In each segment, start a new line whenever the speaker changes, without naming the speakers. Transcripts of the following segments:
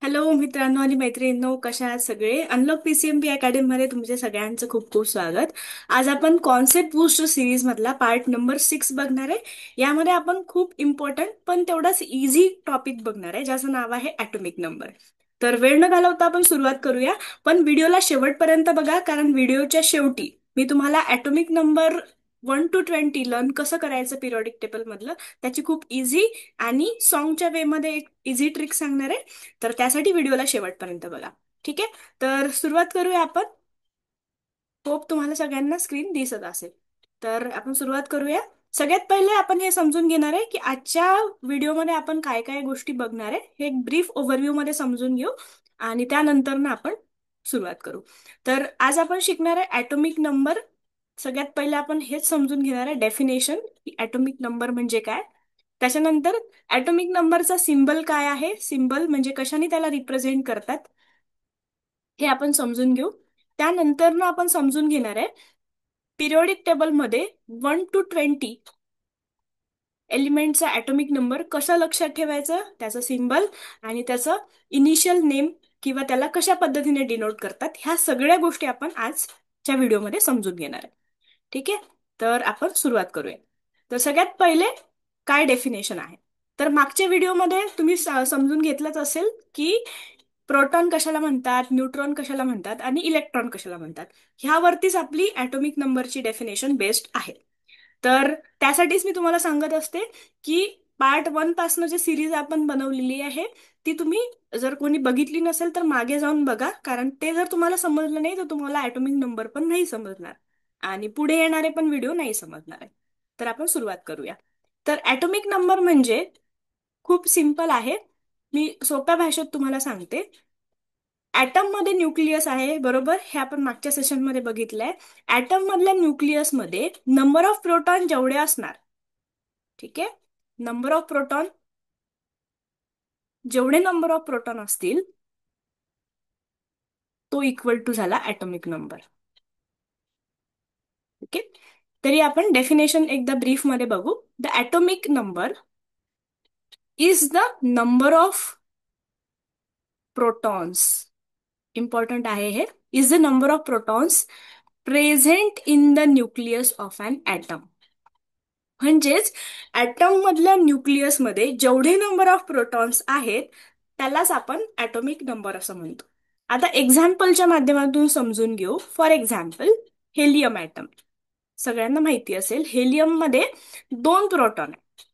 Hello मित्रांनो आणि मैत्रिणींनो, कशा आहात सगळे? अनलॉक पीसीएमबी अकॅडमी मध्ये तुमचे सगळ्यांचं खूप खूप स्वागत. आज आपण कॉन्सेप्ट बूस्ट सिरीज मधला पार्ट नंबर 6 बघणार आहे. यामध्ये आपण खूप इम्पॉर्टंट पण तेवढाच इझी टॉपिक बघणार आहे, ज्याचं नाव आहे ॲटॉमिक नंबर. तर वेळ न घालवता आपण सुरुवात करूया. पण व्हिडिओला शेवटपर्यंत बघा, कारण व्हिडिओच्या शेवटी मी तुम्हाला ॲटॉमिक नंबर 1 to 20 लर्न कसं करायचं पिरियडिक टेबल मधलं, त्याची खूप इझी आणि सॉन्गच्या वे मध्ये एक इझी ट्रिक सांगणार आहे. तर त्यासाठी व्हिडिओला शेवटपर्यंत बघा. ठीक आहे, तर सुरुवात करूया आपण. होप तुम्हाला सगळ्यांना स्क्रीन दिसत असेल. तर आपण सुरुवात करूया. सगळ्यात पहिले आपण हे समजून घेणार आहे की आजच्या व्हिडिओमध्ये आपण काय काय गोष्टी बघणार आहे हे एक ब्रीफ ओव्हरव्ह्यू मध्ये समजून घेऊ आणि त्यानंतर ना आपण सुरुवात करू. तर आज आपण शिकणार आहे ॲटॉमिक नंबर. सगळ्यात पहिले आपण हेच समजून घेणार आहे डेफिनेशन की ॲटॉमिक नंबर म्हणजे काय. त्याच्यानंतर ॲटॉमिक नंबरचा सिम्बल काय आहे, सिम्बल म्हणजे कशाने त्याला रिप्रेझेंट करतात हे आपण समजून घेऊ. त्यानंतर ना आपण समजून घेणार आहे पिरियोडिक टेबलमध्ये 1 to 20 एलिमेंटचा ॲटॉमिक नंबर कसा लक्षात ठेवायचं, त्याचं सिम्बल आणि त्याचं इनिशियल नेम किंवा त्याला कशा पद्धतीने डिनोट करतात, ह्या सगळ्या गोष्टी आपण आजच्या व्हिडिओमध्ये समजून घेणार आहे. ठीक आहे, तर आपण सुरुवात करूया. तर सगळ्यात पहिले काय डेफिनेशन आहे, तर मागच्या व्हिडिओमध्ये तुम्ही समजून घेतलंच असेल की प्रोटॉन कशाला म्हणतात, न्यूट्रॉन कशाला म्हणतात आणि इलेक्ट्रॉन कशाला म्हणतात. ह्यावरतीच आपली ॲटॉमिक नंबरची डेफिनेशन बेस्ड आहे. तर त्यासाठीच मी तुम्हाला सांगत असते की पार्ट 1 पासून जे सिरीज आपण बनवलेली आहे ती तुम्ही जर कोणी बघितली नसेल तर मागे जाऊन बघा, कारण ते जर तुम्हाला समजलं नाही तर तुम्हाला ॲटॉमिक नंबर पण नाही समजणार आणि पुढे येणारे पण व्हिडिओ नाही समजणार आहे. तर आपण सुरुवात करूया. तर ॲटॉमिक नंबर म्हणजे खूप सिंपल आहे. मी सोप्या भाषेत तुम्हाला सांगते. ॲटम मध्ये न्यूक्लियस आहे, बरोबर? हे आपण मागच्या सेशन मध्ये बघितलंय. ॲटम मधल्या न्यूक्लियस मध्ये नंबर ऑफ प्रोटॉन जेवढे असणार, ठीक आहे, नंबर ऑफ प्रोटॉन जेवढे नंबर ऑफ प्रोटॉन असतील तो इक्वल टू झाला ॲटॉमिक नंबर. ओके, तरी आपण डेफिनेशन एकदा ब्रीफ मध्ये बघू. The atomic number is the number of protons, important आहे हे, is the number of protons present in the nucleus of an atom. म्हणजेच ॲटम मधल्या न्यूक्लियसमध्ये जेवढे नंबर ऑफ प्रोटॉन्स आहेत त्यालाच आपण ॲटॉमिक नंबर असं म्हणतो. आता एक्झाम्पलच्या माध्यमातून समजून घेऊ. फॉर एक्झाम्पल हेलियम ॲटम सगळ्यांना माहिती असेल. हेलियम मध्ये 2 प्रोटॉन आहे.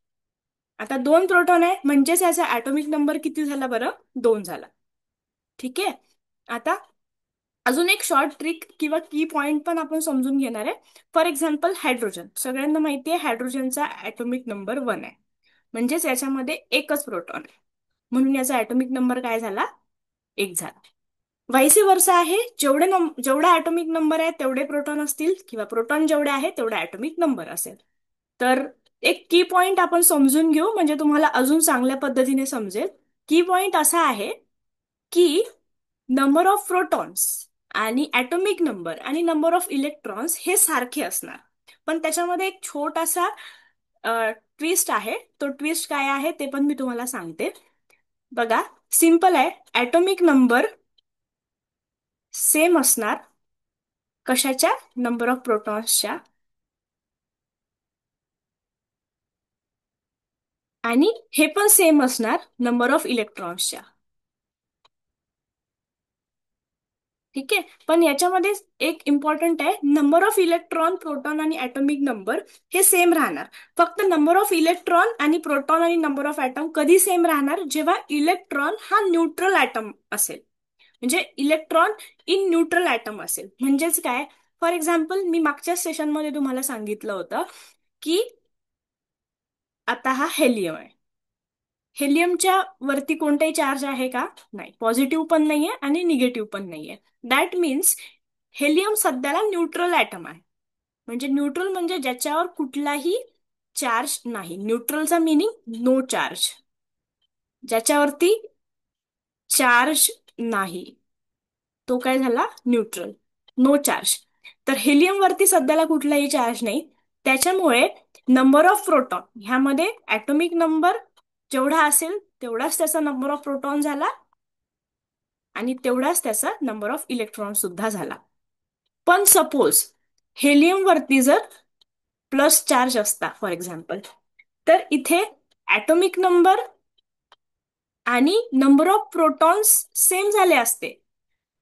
आता 2 प्रोटॉन आहे म्हणजेच याचा ॲटॉमिक नंबर किती झाला बरं? 2 झाला. ठीक आहे, आता अजून एक शॉर्ट ट्रिक किंवा की पॉइंट पण आपण समजून घेणार आहे. फॉर एक्झाम्पल हायड्रोजन सगळ्यांना माहिती आहे, हायड्रोजनचा ॲटॉमिक नंबर 1 आहे, म्हणजेच याच्यामध्ये एकच प्रोटॉन आहे, म्हणून याचा ॲटॉमिक नंबर काय झाला? 1 झाला. व्हाईस वर्सा आहे, जेवढा ॲटॉमिक नंबर आहे तेवढे प्रोटॉन असतील किंवा प्रोटॉन जेवढे आहे तेवढा ॲटॉमिक नंबर असेल. तर एक की पॉइंट आपण समजून घेऊ म्हणजे तुम्हाला अजून चांगल्या पद्धतीने समजेल. की पॉइंट असा आहे की नंबर ऑफ प्रोटॉन्स आणि ॲटॉमिक नंबर आणि नंबर ऑफ इलेक्ट्रॉन्स हे सारखे असणार, पण त्याच्यामध्ये एक छोटासा ट्विस्ट आहे. तो ट्विस्ट काय आहे ते पण मी तुम्हाला सांगते. बघा, सिंपल आहे. ॲटॉमिक नंबर सेम असणार कशाच्या? नंबर ऑफ प्रोटॉन्सच्या, आणि हे पण सेम असणार नंबर ऑफ इलेक्ट्रॉन्सच्या. ठीक आहे, पण याच्यामध्ये एक इम्पॉर्टंट आहे, नंबर ऑफ इलेक्ट्रॉन, प्रोटॉन आणि ॲटॉमिक नंबर हे सेम राहणार. फक्त नंबर ऑफ इलेक्ट्रॉन आणि प्रोटॉन आणि नंबर ऑफ ॲटम कधी सेम राहणार? जेव्हा इलेक्ट्रॉन हा न्यूट्रल ॲटम असेल, म्हणजे इलेक्ट्रॉन इन न्यूट्रल ॲटम असेल. म्हणजेच काय? फॉर एक्झाम्पल मी मागच्या सेशनमध्ये तुम्हाला सांगितलं होतं की आता हा हेलियम आहे. हेलियमच्या वरती कोणताही चार्ज आहे का? नाही. पॉझिटिव्ह पण नाहीये आणि निगेटिव्ह पण नाहीये. दॅट मीन्स हेलियम सध्याला न्यूट्रल ॲटम आहे. म्हणजे न्यूट्रल म्हणजे ज्याच्यावर कुठलाही चार्ज नाही. न्यूट्रलचा मिनिंग नो चार्ज, ज्याच्यावरती चार्ज नाही तो काय झाला? Neutral, no charge. तर हेलियम वरती सध्याला कुठलाही चार्ज नाही, त्याच्यामुळे नंबर ऑफ प्रोटॉन ह्यामध्ये ॲटॉमिक नंबर जेवढा असेल तेवढाच त्याचा नंबर ऑफ प्रोटॉन झाला आणि तेवढाच त्याचा नंबर ऑफ इलेक्ट्रॉन सुद्धा झाला. पण सपोज हेलियम वरती जर प्लस चार्ज असता फॉर एक्झाम्पल, तर इथे ऍटॉमिक नंबर आणि नंबर ऑफ प्रोटॉन्स सेम झाले असते,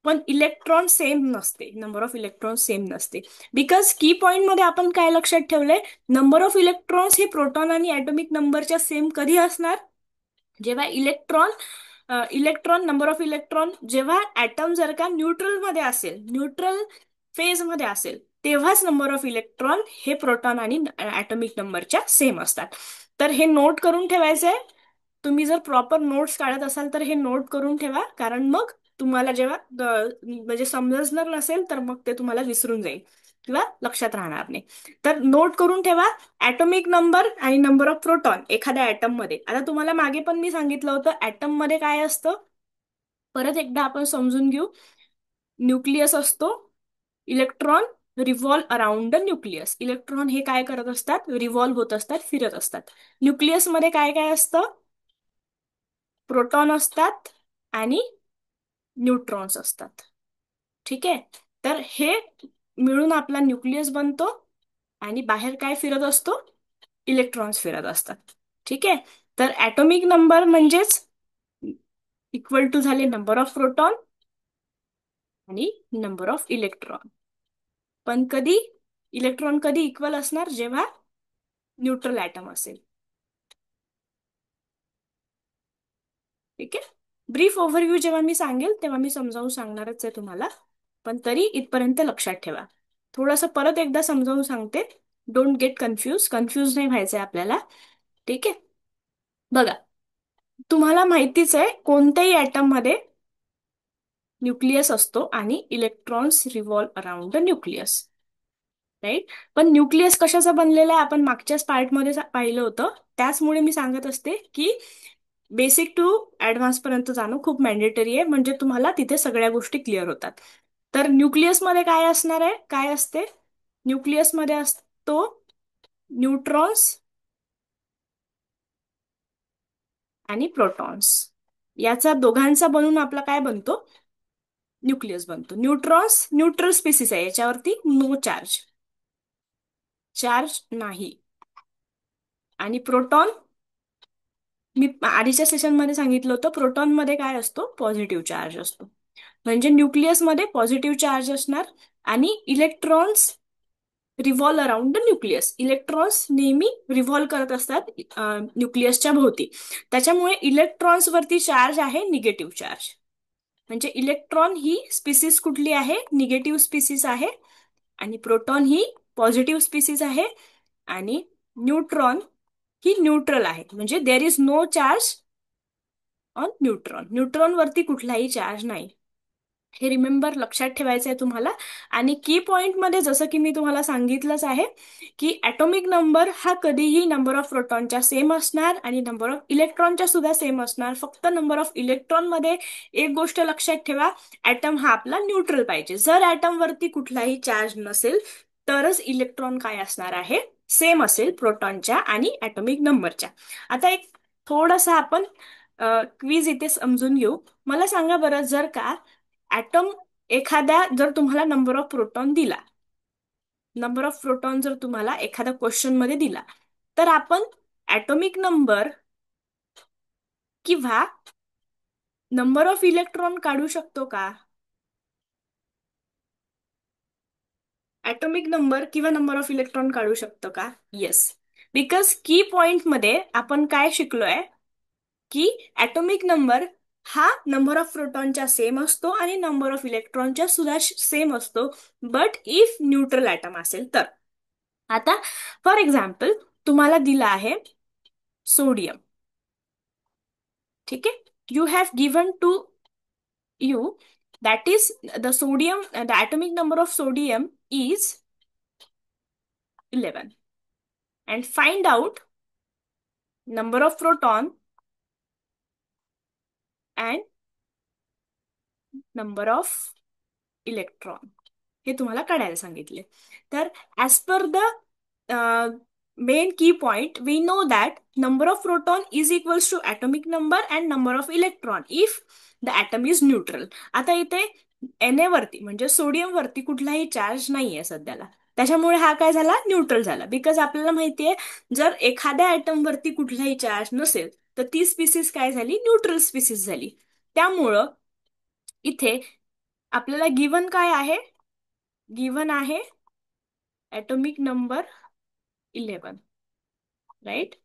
पण इलेक्ट्रॉन सेम नसते, नंबर ऑफ इलेक्ट्रॉन सेम नसते. बिकॉज की पॉइंट मध्ये आपण काय लक्षात ठेवलंय, नंबर ऑफ इलेक्ट्रॉन्स हे प्रोटॉन आणि ऍटॉमिक नंबरच्या सेम कधी असणार, जेव्हा इलेक्ट्रॉन नंबर ऑफ इलेक्ट्रॉन जेव्हा ऍटम जर का न्यूट्रल मध्ये असेल, न्यूट्रल फेज मध्ये असेल, तेव्हाच नंबर ऑफ इलेक्ट्रॉन हे प्रोटॉन आणि ऍटॉमिक नंबरच्या सेम असतात. तर हे नोट करून ठेवायचंय. तुम्ही जर प्रॉपर नोट्स काढत असाल तर हे नोट करून ठेवा, कारण मग तुम्हाला जेव्हा म्हणजे समजणार नसेल तर मग ते तुम्हाला विसरून जाईल किंवा लक्षात राहणार नाही. तर नोट करून ठेवा ऍटॉमिक नंबर आणि नंबर ऑफ प्रोटॉन एखाद्या ऍटम मध्ये. आता तुम्हाला मागे पण मी सांगितलं होतं ऍटम मध्ये काय असतं, परत एकदा आपण समजून घेऊ. न्यूक्लियस असतो, electron revolve around the nucleus. Electron हे काय करत असतात, रिव्हॉल्व होत असतात, फिरत असतात. न्यूक्लियस मध्ये काय काय असतं, प्रोटॉन असतात आणि न्यूट्रॉन्स असतात. ठीक आहे, तर हे मिळून आपला न्यूक्लियस बनतो आणि बाहेर काय फिरत असतो, इलेक्ट्रॉन्स फिरत असतात. ठीक आहे, तर ऍटॉमिक नंबर म्हणजेच इक्वल टू झाले नंबर ऑफ प्रोटॉन आणि नंबर ऑफ इलेक्ट्रॉन. पण कधी इलेक्ट्रॉन कधी इक्वल असणार, जेव्हा न्यूट्रल ऍटम असेल. ठीक आहे, ब्रीफ ओव्हरव्ह्यू जेव्हा मी सांगेल तेव्हा मी समजावून सांगणारच आहे तुम्हाला, पण तरी इथपर्यंत लक्षात ठेवा. थोडंसं परत एकदा समजावून सांगते, डोंट गेट कन्फ्यूज नाही व्हायचंय आपल्याला. ठीक आहे, बघा तुम्हाला माहितीच आहे कोणत्याही ऍटम मध्ये न्यूक्लियस असतो आणि electrons revolve around the nucleus, right. पण न्यूक्लियस कशाचं बनलेलं आहे आपण मागच्याच पार्टमध्ये पाहिलं होतं, त्याचमुळे मी सांगत असते की बेसिक टू ऍडव्हान्स पर्यंत जाणं खूप मॅन्डेटरी आहे, म्हणजे तुम्हाला तिथे सगळ्या गोष्टी क्लिअर होतात. तर न्यूक्लियस मध्ये काय असणार आहे, काय असते, न्यूक्लियस मध्ये असतो न्यूट्रॉन्स आणि प्रोटॉन्स. याचा दोघांचा बनून आपला काय बनतो, न्यूक्लियस बनतो. न्यूट्रॉन्स न्यूट्रल स्पीसीस आहे, याच्यावरती नो चार्ज, चार्ज नाही. आणि प्रोटॉन, मी आधीच्या सेशन मध्ये सांगितलं होतं प्रोटॉन मध्ये काय असतो, पॉझिटिव्ह चार्ज असतो. म्हणजे न्यूक्लियस मध्ये पॉझिटिव्ह चार्ज असणार आणि electrons revolve around the nucleus. Electrons नेहमी रिव्हॉल्व करत असतात न्यूक्लियसच्या भोवती, त्याच्यामुळे इलेक्ट्रॉन्स वरती चार्ज आहे निगेटिव्ह चार्ज. म्हणजे इलेक्ट्रॉन ही स्पीसीस कुठली आहे, निगेटिव्ह स्पीसीस आहे, आणि प्रोटॉन ही पॉझिटिव्ह स्पीसीस आहे, आणि न्यूट्रॉन ही न्यूट्रल आहे, म्हणजे there is no charge on neutron. Neutron वरती कुठलाही चार्ज नाही. हे रिमेंबर लक्षात ठेवायचं आहे तुम्हाला. आणि की पॉइंट मध्ये जसं की मी तुम्हाला सांगितलंच आहे की ऍटॉमिक नंबर हा कधीही नंबर ऑफ प्रोटॉनच्या सेम असणार आणि नंबर ऑफ इलेक्ट्रॉनच्या सुद्धा सेम असणार. फक्त नंबर ऑफ इलेक्ट्रॉन मध्ये एक गोष्ट लक्षात ठेवा, ऍटम हा आपला न्यूट्रल पाहिजे. जर ऍटम वरती कुठलाही चार्ज नसेल तरच इलेक्ट्रॉन काय असणार आहे, सेम असेल प्रोटॉनच्या आणि ऍटॉमिक नंबरच्या. आता एक थोडासा आपण क्विज इथे समजून घेऊ. मला सांगा बरं, जर का ऍटम एखाद्या, जर तुम्हाला नंबर ऑफ प्रोटॉन दिला, नंबर ऑफ प्रोटॉन जर तुम्हाला एखाद्या क्वेश्चन मध्ये दिला, तर आपण ऍटॉमिक नंबर किंवा नंबर ऑफ इलेक्ट्रॉन काढू शकतो का? ऍटॉमिक नंबर किंवा नंबर ऑफ इलेक्ट्रॉन काढू शकतो का? येस. बिकॉज की पॉइंट मध्ये आपण काय शिकलोय की ऍटॉमिक नंबर हा नंबर ऑफ प्रोटॉनच्या सेम असतो आणि नंबर ऑफ इलेक्ट्रॉनच्या सुद्धा सेम असतो, बट इफ न्यूट्रल ऍटम असेल तर. आता फॉर एक्झाम्पल तुम्हाला दिला आहे सोडियम. ठीक आहे, you have given to you that is the atomic number of sodium is 11, and find out number of proton and number of electron. हे तुम्हाला काढायला सांगितले. तर as per the main key point, we know that number of proton is equals to atomic number and number of electron. If the atom is neutral. आता इथे Na वरती म्हणजे sodium वरती कुठलाही चार्ज नाहीये सध्याला, त्याच्यामुळे हा काय झाला, न्यूट्रल झाला. बिकॉज आपल्याला माहितीये जर एखाद्या ॲटम वरती कुठलाही चार्ज नसेल तर ती स्पीसीज काय झाली, न्यूट्रल स्पीसीज झाली. त्यामुळं इथे आपल्याला गिवन काय आहे, गिवन आहे ॲटॉमिक नंबर 11, राईट.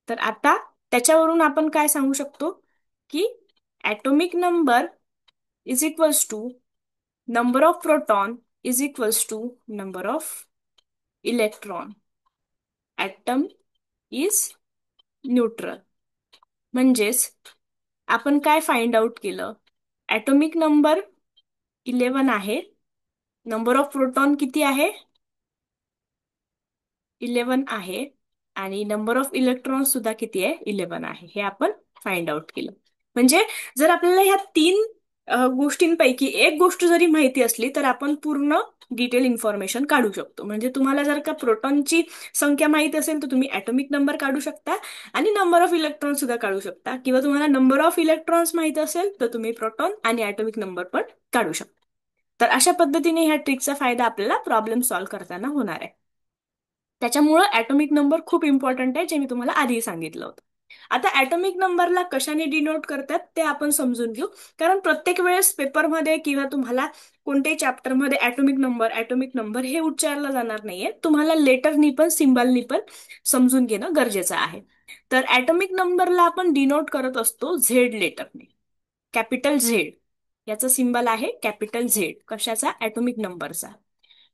तर आता त्याच्यावरून आपण काय सांगू शकतो की atomic number is equals to number of proton is equals to number of electron. Atom is neutral. म्हणजेच आपण काय फाइंड आउट केलं, ॲटॉमिक नंबर 11 आहे, नंबर ऑफ प्रोटॉन किती आहे, 11 आहे, आणि नंबर ऑफ इलेक्ट्रॉन सुद्धा किती आहे, 11 आहे. हे आपण फाइंड आउट केलं. म्हणजे जर आपल्याला ह्या तीन गोष्टींपैकी एक गोष्ट जरी माहिती असली तर आपण पूर्ण डिटेल इन्फॉर्मेशन काढू शकतो. म्हणजे तुम्हाला जर का प्रोटॉनची संख्या माहित असेल तर तुम्ही ॲटॉमिक नंबर काढू शकता आणि नंबर ऑफ इलेक्ट्रॉन सुद्धा काढू शकता, किंवा तुम्हाला नंबर ऑफ इलेक्ट्रॉन्स माहित असेल तर तुम्ही प्रोटॉन आणि ॲटॉमिक नंबर पण काढू शकता. तर अशा पद्धतीने ह्या ट्रिकचा फायदा आपल्याला प्रॉब्लेम सॉल्व्ह करताना होणार आहे. त्याच्यामुळं ॲटॉमिक नंबर खूप इम्पॉर्टंट आहे, जे मी तुम्हाला आधी सांगितलं होतं. आता ॲटॉमिक नंबरला कशाने डिनोट करतात ते आपण समजून घेऊ. कारण प्रत्येक वेळेस पेपरमध्ये किंवा तुम्हाला कोणत्याही चॅप्टरमध्ये ॲटॉमिक नंबर हे उच्चारलं जाणार नाहीये. तुम्हाला लेटरनी पण सिम्बलनी पण समजून घेणं गरजेचं आहे. तर ॲटॉमिक नंबरला आपण डिनोट करत असतो झेड लेटरने, कॅपिटल झेड. याचा सिम्बल आहे कॅपिटल झेड. कशाचा, ॲटॉमिक नंबरचा.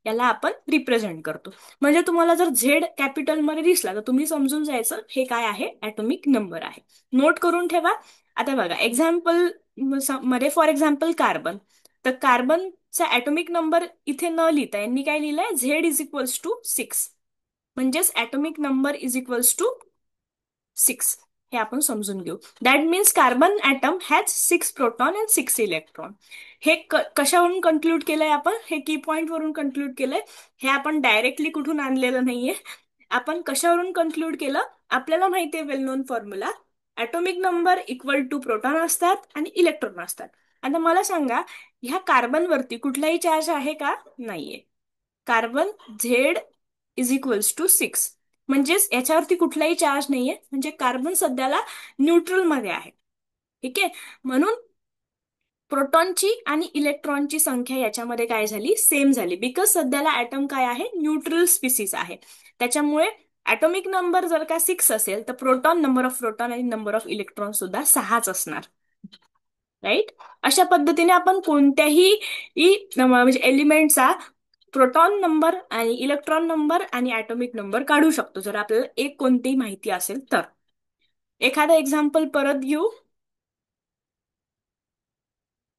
याला आपण रिप्रेझेंट करतो. म्हणजे तुम्हाला जर झेड कॅपिटल मध्ये दिसला तर तुम्ही समजून जायचं हे काय आहे, ॲटॉमिक नंबर आहे. नोट करून ठेवा. आता बघा एक्झाम्पल मध्ये, फॉर एक्झाम्पल कार्बन. तर कार्बनचा ॲटॉमिक नंबर इथे न लिहिता यांनी काय लिहिलंय, झेड इज इक्वल्स टू 6. म्हणजेच atomic number is equals to 6. हे आपण समजून घेऊ. That means carbon atom has 6 proton and 6 electron. हे कशावरून कन्क्लूड केलंय आपण, हे की पॉइंट वरून कन्क्लूड केलंय. हे आपण डायरेक्टली कुठून आणलेलं नाहीये. आपण कशावरून कन्क्लूड केलं, आपल्याला माहितीये well known formula, atomic number equal to proton असतात आणि इलेक्ट्रॉन असतात. आता मला सांगा, ह्या कार्बनवरती कुठलाही चार्ज आहे का, नाहीये. Carbon Z is equals to 6. म्हणजेच याच्यावरती कुठलाही चार्ज नाहीये, म्हणजे कार्बन सध्याला न्यूट्रल मध्ये आहे. ठीक आहे. म्हणून प्रोटॉनची आणि इलेक्ट्रॉनची संख्या याच्यामध्ये काय झाली, सेम झाली. बिकॉज सध्याला ॲटम काय आहे, न्यूट्रल स्पीसीज आहे. त्याच्यामुळे ॲटॉमिक नंबर जर का 6 असेल तर नंबर ऑफ प्रोटॉन आणि नंबर ऑफ इलेक्ट्रॉन सुद्धा 6च असणार. राईट. अशा पद्धतीने आपण कोणत्याही म्हणजे एलिमेंटचा प्रोटॉन नंबर आणि इलेक्ट्रॉन नंबर आणि ॲटॉमिक नंबर काढू शकतो, जर आपल्याला एक कोणतीही माहिती असेल तर. एखादं एक्झाम्पल परत घेऊ.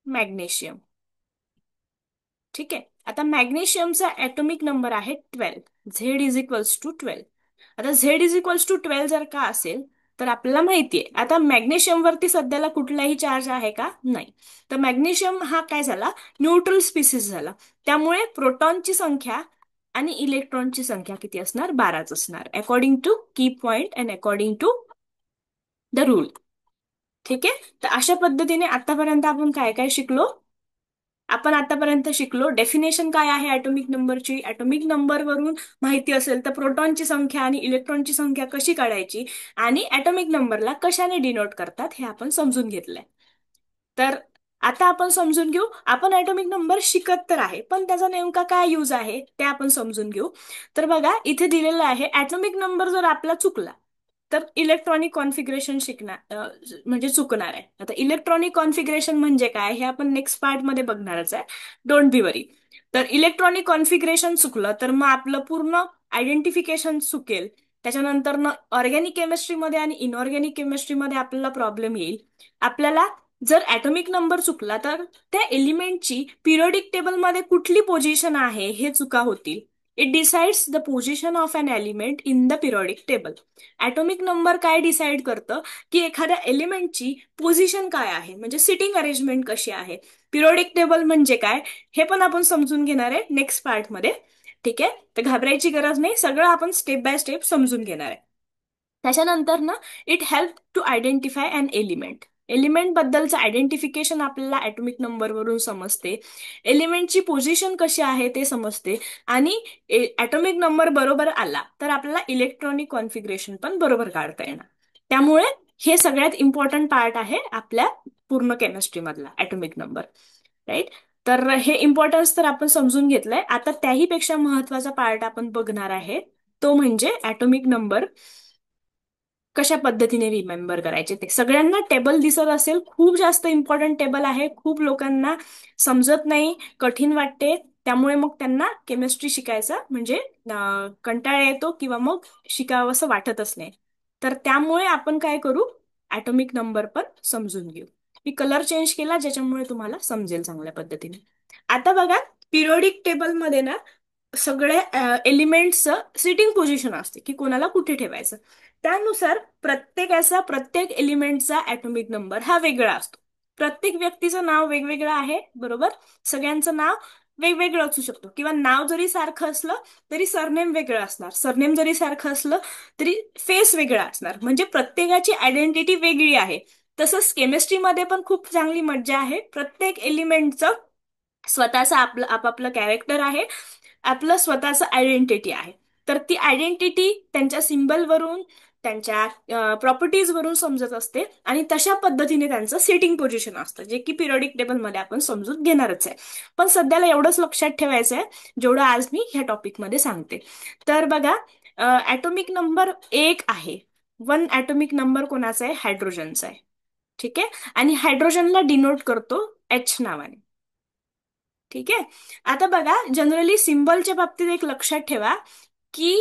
मॅग्नेशियम. ठीक आहे. आता मॅग्नेशियमचा ॲटॉमिक नंबर आहे 12. Z is equals to 12. आता झेड इज इक्वल्स टू 12 जर का असेल तर आपल्याला माहितीये, आता मॅग्नेशियम वरती सध्याला कुठलाही चार्ज आहे का, नाही. तर मॅग्नेशियम हा काय झाला, न्यूट्रल स्पीसीज झाला. त्यामुळे प्रोटॉनची संख्या आणि इलेक्ट्रॉनची संख्या किती असणार, 12च असणार, according to key point and according to the rule. ठीक आहे. तर अशा पद्धतीने आतापर्यंत आपण काय काय शिकलो, आपण आतापर्यंत शिकलो डेफिनेशन काय आहे ॲटॉमिक नंबरची. ॲटॉमिक नंबरवरून माहिती असेल तर प्रोटॉनची संख्या आणि इलेक्ट्रॉनची संख्या कशी काढायची, आणि ॲटॉमिक नंबरला कशाने डिनोट करतात हे आपण समजून घेतलंय. तर आता आपण समजून घेऊ, आपण ॲटॉमिक नंबर शिकत तर आहे पण त्याचा नेमका काय यूज आहे ते आपण समजून घेऊ. तर बघा इथे दिलेलं आहे, ॲटॉमिक नंबर जर आपला चुकला तर इलेक्ट्रॉनिक कॉन्फिगरेशन म्हणजे चुकणार आहे. आता इलेक्ट्रॉनिक कॉन्फिगरेशन म्हणजे काय हे आपण नेक्स्ट पार्ट मध्ये बघणारच आहे, डोंट बी वरी. तर इलेक्ट्रॉनिक कॉन्फिगरेशन चुकलं तर मग आपलं पूर्ण आयडेंटिफिकेशन चुकेल. त्याच्यानंतर ऑर्गॅनिक केमिस्ट्रीमध्ये आणि इनऑर्गॅनिक केमिस्ट्रीमध्ये आपल्याला प्रॉब्लेम येईल. आपल्याला जर ॲटॉमिक नंबर चुकला तर त्या एलिमेंटची पिरियोडिक टेबलमध्ये कुठली पोझिशन आहे हे चुका होतील. It decides the position of an element in the periodic table. Atomic number काय डिसाइड करतं की एखाद्या एलिमेंटची पोझिशन काय आहे, म्हणजे सिटिंग अरेंजमेंट कशी आहे. पिरियोडिक टेबल म्हणजे काय हे पण आपण समजून घेणार आहे नेक्स्ट पार्टमध्ये. ठीक आहे. तर घाबरायची गरज नाही, सगळं आपण स्टेप बाय स्टेप समजून घेणार आहे. त्याच्यानंतर ना, it help to identify an element. Element बद्दलचं आयडेंटिफिकेशन आपल्याला ॲटॉमिक नंबरवरून समजते. एलिमेंटची पोझिशन कशी आहे ते समजते. आणि ॲटॉमिक नंबर बरोबर आला तर आपल्याला इलेक्ट्रॉनिक कॉन्फिगरेशन पण बरोबर काढता येणार. त्यामुळे हे सगळ्यात इम्पॉर्टंट पार्ट आहे आपल्या पूर्ण केमिस्ट्री मधला ॲटॉमिक नंबर. राईट. तर हे इम्पॉर्टन्स तर आपण समजून घेतलंय. आता त्याही पेक्षा महत्वाचा पार्ट आपण बघणार आहे, तो म्हणजे ॲटॉमिक नंबर कशा पद्धतीने रिमेंबर करायचे. ते सगळ्यांना टेबल दिसत असेल, खूप जास्त इम्पॉर्टंट टेबल आहे. खूप लोकांना समजत नाही, कठीण वाटते. त्यामुळे मग त्यांना केमिस्ट्री शिकायचा म्हणजे कंटाळा येतो किंवा मग शिकावं असं वाटतच नाही. तर त्यामुळे आपण काय करू, ॲटॉमिक नंबर पण समजून घेऊ. मी कलर चेंज केला ज्याच्यामुळे तुम्हाला समजेल चांगल्या पद्धतीने. आता बघा, पिरियोडिक टेबलमध्ये ना सगळ्या एलिमेंट्सचं सिटिंग पोझिशन असते की कोणाला कुठे ठेवायचं. त्यानुसार प्रत्येक एलिमेंटचा ॲटॉमिक नंबर हा वेगळा असतो. प्रत्येक व्यक्तीचं नाव वेगवेगळं आहे, बरोबर. सगळ्यांचं नाव वेगवेगळं असू शकतो, किंवा नाव जरी सारखं असलं तरी सरनेम वेगळं असणार, सरनेम जरी सारखं असलं तरी फेस वेगळा असणार. म्हणजे प्रत्येकाची आयडेंटिटी वेगळी आहे. तसंच केमिस्ट्रीमध्ये पण खूप चांगली मज्जा आहे. प्रत्येक एलिमेंटचं स्वतःचं आपलं आपापलं कॅरेक्टर आहे, आपलं स्वतःचं आयडेंटिटी आहे. तर ती आयडेंटिटी त्यांच्या सिम्बलवरून, त्यांच्या प्रॉपर्टीज वरून समजत असते. आणि तशा पद्धतीने त्यांचं सेटिंग पोझिशन असतं, जे की पिरियोडिक टेबलमध्ये आपण समजून घेणारच आहे. पण सध्याला एवढंच लक्षात ठेवायचं आहे, जेवढं आज मी ह्या टॉपिकमध्ये सांगते. तर बघा, ॲटॉमिक नंबर एक आहे. वन ॲटॉमिक नंबर कोणाचा आहे? हायड्रोजनचा आहे. ठीक आहे. आणि हायड्रोजनला डिनोट करतो एच नावाने. ठीक आहे. आता बघा, जनरली सिम्बॉलच्या बाबतीत एक लक्षात ठेवा की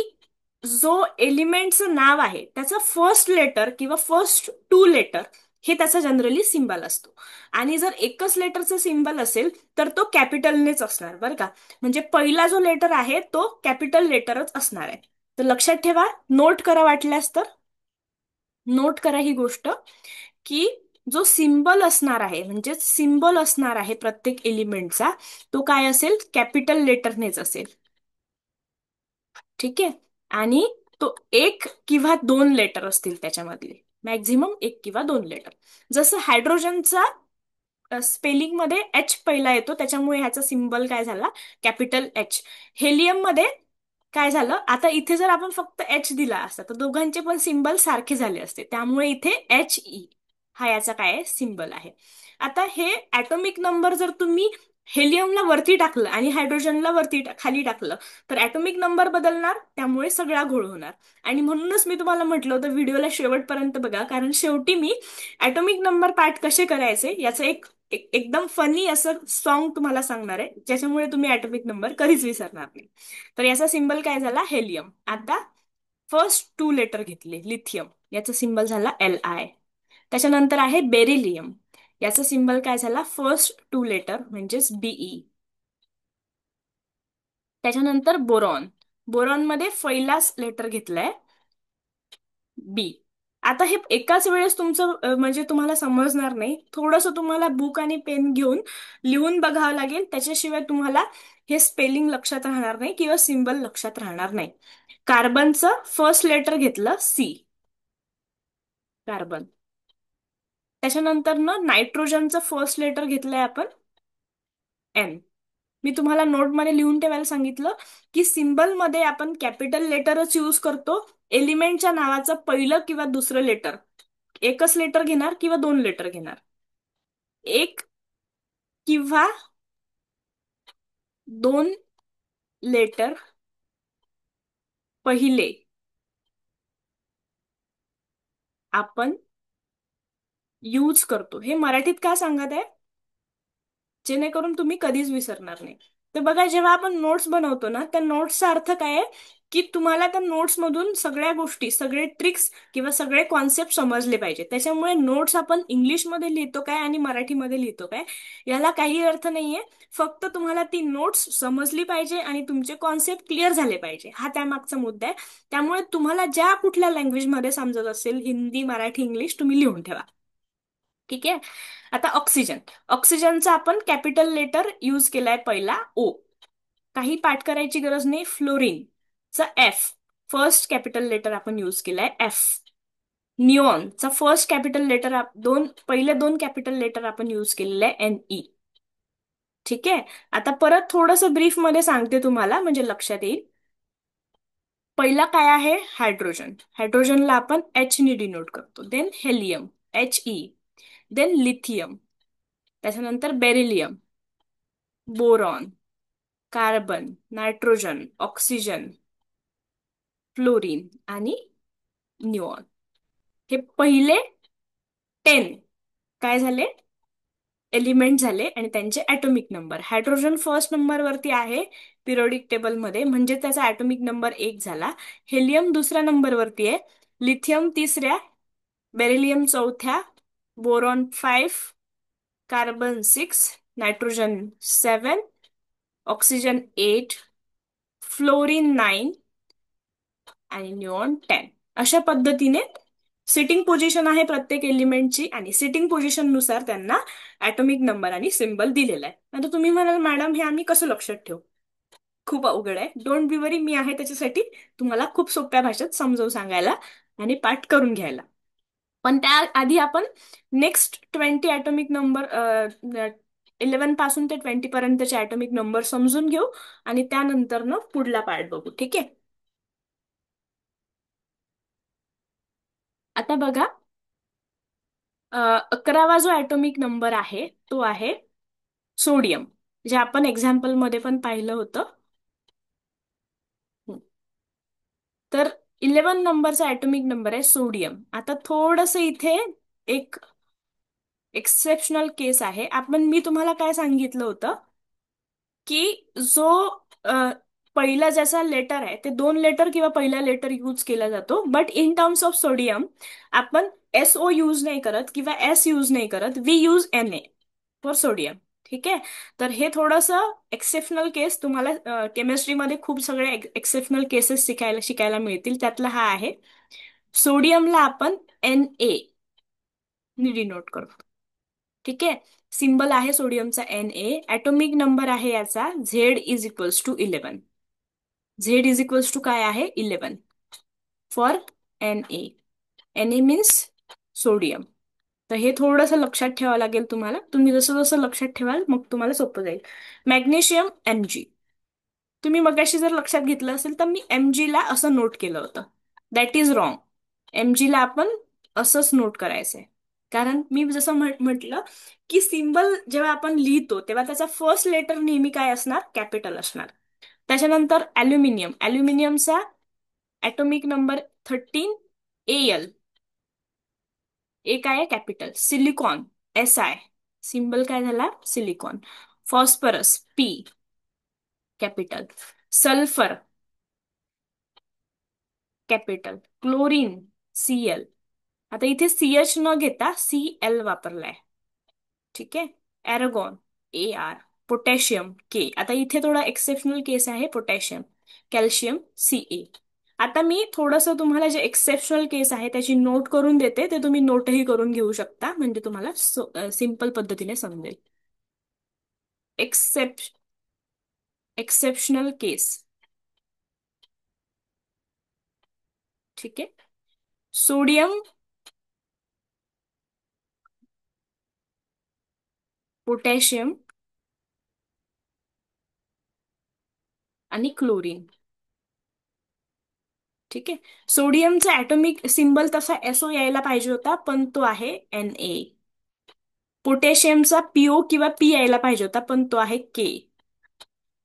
जो एलिमेंटचं नाव आहे त्याचं फर्स्ट लेटर किंवा फर्स्ट टू लेटर हे त्याचा जनरली सिम्बॉल असतो. आणि जर एकच लेटरचं सिम्बॉल असेल तर तो कॅपिटलनेच असणार, बरं का. म्हणजे पहिला जो लेटर आहे तो कॅपिटल लेटरच असणार आहे. तर लक्षात ठेवा, नोट करा वाटल्यास तर. नोट करा ही गोष्ट की जो सिम्बॉल असणार आहे, म्हणजे सिम्बॉल असणार आहे प्रत्येक एलिमेंटचा, तो काय असेल? कॅपिटल लेटरनेच असेल. ठीक आहे. आणि तो एक किंवा दोन लेटर असतील त्याच्यामधले, मॅक्झिमम एक किंवा दोन लेटर. जसं हायड्रोजनचा स्पेलिंग मध्ये एच पहिला येतो, त्याच्यामुळे ह्याचा सिम्बल काय झाला? Capital H. हेलियम मध्ये काय झालं? आता इथे जर आपण फक्त एच दिला असता तर दोघांचे पण सिम्बल सारखे झाले असते, त्यामुळे इथे एच ई हा याचा काय आहे? सिम्बल आहे. आता हे ॲटॉमिक नंबर जर तुम्ही हेलियमला वरती टाकलं आणि हायड्रोजनला खाली टाकलं तर ॲटॉमिक नंबर बदलणार, त्यामुळे सगळा घोळ होणार. आणि म्हणूनच मी तुम्हाला म्हटलं होतं व्हिडिओला शेवटपर्यंत बघा, कारण शेवटी मी ॲटॉमिक नंबर पार्ट कसे करायचे याचं एकदम फनी असं सॉन्ग तुम्हाला सांगणार आहे, ज्याच्यामुळे तुम्ही ॲटॉमिक नंबर कधीच विसरणार नाही. तर याचा सिम्बल काय झाला? हेलियम. आता फर्स्ट टू लेटर घेतले, लिथियम, याचा सिम्बल झाला Li. त्याच्यानंतर आहे बेरिलियम, याचा सिम्बल काय झाला? फर्स्ट टू लेटर म्हणजेच Be. त्याच्यानंतर बोरॉन, बोरॉन मध्ये पहिलाच लेटर घेतलाय बी. आता हे एकाच वेळेस तुमचं म्हणजे तुम्हाला समजणार नाही, थोडंसं तुम्हाला बुक आणि पेन घेऊन लिहून बघावं लागेल, त्याच्याशिवाय तुम्हाला हे स्पेलिंग लक्षात राहणार नाही किंवा सिम्बल लक्षात राहणार नाही. कार्बनचं फर्स्ट लेटर घेतलं सी, कार्बन. त्याच्यानंतर ना नायट्रोजनचं फर्स्ट लेटर घेतलंय आपण एन. मी तुम्हाला नोटमध्ये लिहून ठेवायला सांगितलं की सिम्बल मध्ये आपण कॅपिटल लेटरच यूज करतो. एलिमेंटच्या नावाचं पहिलं किंवा दुसरं लेटर एकच लेटर घेणार किंवा दोन लेटर घेणार. एक किंवा दोन लेटर पहिले आपण यूज करतो. हे मराठीत का सांगत आहे? जेणेकरून तुम्ही कधीच विसरणार नाही. तर बघा, जेव्हा आपण नोट्स बनवतो ना, त्या नोट्सचा अर्थ काय आहे की तुम्हाला त्या नोट्स मधून सगळ्या गोष्टी, सगळे ट्रिक्स किंवा सगळे कॉन्सेप्ट समजले पाहिजे. त्याच्यामुळे नोट्स आपण इंग्लिशमध्ये लिहितो काय आणि मराठीमध्ये लिहितो काय याला काही अर्थ नाहीये. फक्त तुम्हाला ती नोट्स समजली पाहिजे आणि तुमचे कॉन्सेप्ट क्लिअर झाले पाहिजे, हा त्यामागचा मुद्दा आहे. त्यामुळे तुम्हाला ज्या कुठल्या लँग्वेजमध्ये समजत असेल, हिंदी, मराठी, इंग्लिश, तुम्ही लिहून ठेवा. ठीक आहे. आता ऑक्सिजन, ऑक्सिजनचा आपण कॅपिटल लेटर यूज केलाय पहिला ओ, काही पाठ करायची गरज नाही. फ्लोरीन चा एफ, फर्स्ट कॅपिटल लेटर आपण यूज केलाय एफ. निऑनचा फर्स्ट कॅपिटल लेटर पहिले दोन कॅपिटल लेटर आपण यूज केलेले आहे NE. ठीक आहे. आता परत थोडस ब्रीफ मध्ये सांगते तुम्हाला म्हणजे लक्षात येईल. पहिला काय आहे? हायड्रोजन. हायड्रोजनला आपण H ने डिनोट करतो. Then helium HE. Then lithium. त्याच्यानंतर beryllium, boron, carbon, nitrogen, oxygen, fluorine आणि न्यूऑन. हे पहिले 10 काय झाले? एलिमेंट झाले आणि त्यांचे atomic number. Hydrogen first number वरती आहे पिरियोडिक टेबल मध्ये म्हणजे त्याचा ऍटॉमिक नंबर 1 झाला. हेलियम दुसऱ्या नंबर वरती आहे, लिथियम तिसऱ्या, बेरिलियम चौथ्या, boron 5, carbon 6, nitrogen 7, oxygen 8, fluorine 9 आणि न्यूऑन 10. अशा पद्धतीने सिटिंग पोझिशन आहे प्रत्येक एलिमेंटची आणि सिटिंग पोझिशन नुसार त्यांना ऍटॉमिक नंबर आणि सिम्बल दिलेला आहे. आता तुम्ही म्हणाल मॅडम हे आम्ही कसं लक्षात ठेवू? खूप अवघड आहे. डोंट बी वरी, मी आहे त्याच्यासाठी तुम्हाला खूप सोप्या भाषेत समजावून सांगायला आणि पाठ करून घ्यायला. पण त्याआधी आपण नेक्स्ट 20 ऍटॉमिक नंबर 11 पासून ते 20 पर्यंतचे ऍटॉमिक नंबर समजून घेऊ आणि त्यानंतर न पुढला पार्ट बघू. ठीक आहे. आता बघा, 11वा जो ऍटॉमिक नंबर आहे तो आहे सोडियम, जे आपण एक्झाम्पल मध्ये पण पाहिलं होतं. हम्म. तर 11 नंबरचा ऍटॉमिक नंबर आहे सोडियम. आता थोडस इथे एक एक्सेप्शनल केस आहे. मी तुम्हाला काय सांगितलं होतं की जो अ, पहिला ज्याचा लेटर आहे ते दोन लेटर किंवा पहिला लेटर यूज केला जातो, but in terms of sodium आपण SO यूज नाही करत किंवा S यूज नाही करत, we use Na for sodium. ठीक आहे. तर हे थोडंसं एक्सेप्शनल केस तुम्हाला केमिस्ट्रीमध्ये खूप सगळे एक्सेप्शनल केसेस शिकायला मिळतील. त्यातला हा आहे. सोडियमला आपण Na नि डिनोट करतो. ठीक आहे. सिंबल आहे सोडियमचा Na. ऍटॉमिक नंबर आहे याचा Z=11. Z= काय आहे? 11 for Na. Na means sodium. तर हे थोडंसं लक्षात ठेवावं लागेल तुम्हाला. तुम्ही जसं जसं लक्षात ठेवाल मग तुम्हाला सोपं जाईल. Magnesium Mg. तुम्ही मगाशी जर लक्षात घेतलं असेल तर मी Mg ला असं नोट केलं होतं. That is wrong. Mg ला आपण असंच नोट करायचंय. कारण मी जसं म्हटलं की सिम्बल जेव्हा आपण लिहितो तेव्हा त्याचा फर्स्ट लेटर नेहमी काय असणार? कॅपिटल असणार. त्याच्यानंतर ॲल्युमिनियमचा ॲटॉमिक नंबर 13 Al. ए काय आहे? कॅपिटल. Silicon Si. सिम्बल काय झाला? Silicon. Phosphorus P, capital. Sulphur capital. Chlorine Cl. आता इथे CH न घेता Cl वापरलाय. ठीक आहे. एरगॉन Ar. Potassium K. आता इथे थोडा एक्सेप्शनल केस आहे पोटॅशियम. Calcium Ca. आता मी थोडंसं तुम्हाला जे एक्सेप्शनल केस आहे त्याची नोट करून देते, ते तुम्ही नोटही करून घेऊ शकता म्हणजे तुम्हाला सिंपल पद्धतीने समजेल. एक्सेप्शनल केस. ठीक आहे. सोडियम, पोटॅशियम आणि क्लोरीन. ठीक आहे. सोडियमचा ऍटॉमिक सिंबल तसा SO यायला पाहिजे होता पण तो आहे Na. पोटॅशियमचा PO किंवा P यायला पाहिजे होता पण तो आहे K.